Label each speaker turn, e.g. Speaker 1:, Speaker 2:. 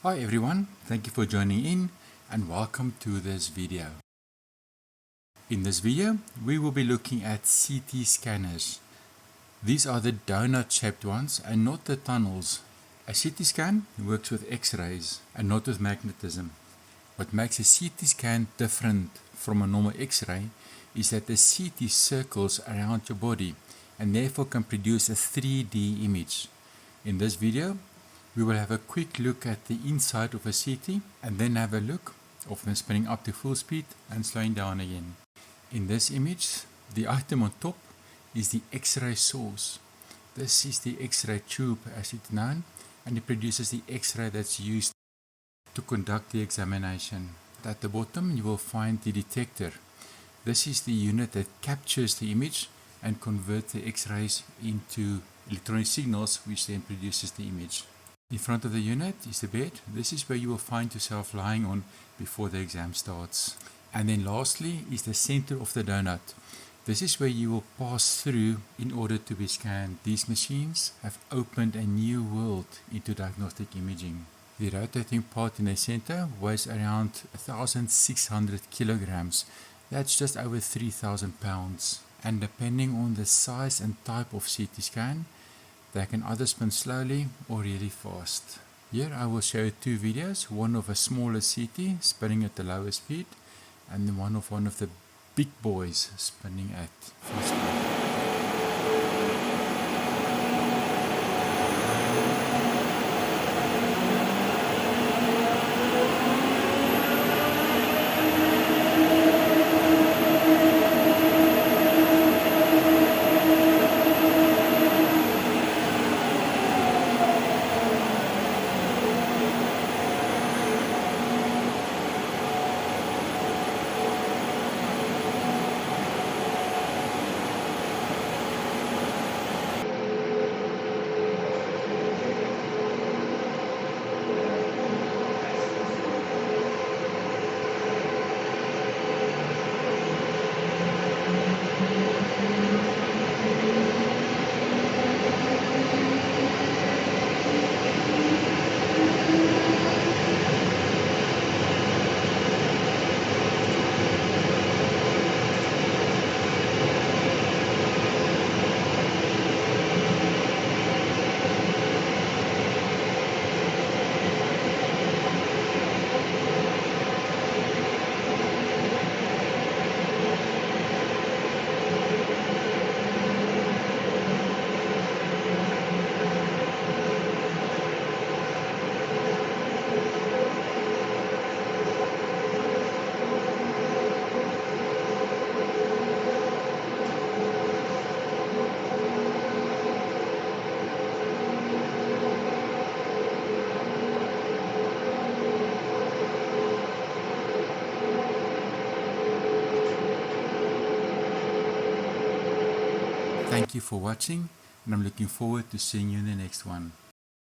Speaker 1: Hi everyone, thank you for joining in and welcome to this video. In this video, we will be looking at CT scanners. These are the donut shaped ones and not the tunnels. A CT scan works with X-rays and not with magnetism. What makes a CT scan different from a normal X-ray is that the CT circles around your body and therefore can produce a 3D image. In this video, we will have a quick look at the inside of a CT and then have a look of them spinning up to full speed and slowing down again. In this image, the item on top is the X-ray source. This is the X-ray tube as it's known, and it produces the X-ray that's used to conduct the examination. At the bottom you will find the detector. This is the unit that captures the image and converts the X-rays into electronic signals, which then produces the image. In front of the unit is the bed. This is where you will find yourself lying on before the exam starts. And then lastly is the center of the donut. This is where you will pass through in order to be scanned. These machines have opened a new world into diagnostic imaging. The rotating part in the center weighs around 1,600 kilograms. That's just over 3,000 pounds. And depending on the size and type of CT scan, they can either spin slowly or really fast. Here I will show you two videos, one of a smaller CT spinning at the lower speed and one of the big boys spinning at full speed. Thank you for watching, and I'm looking forward to seeing you in the next one.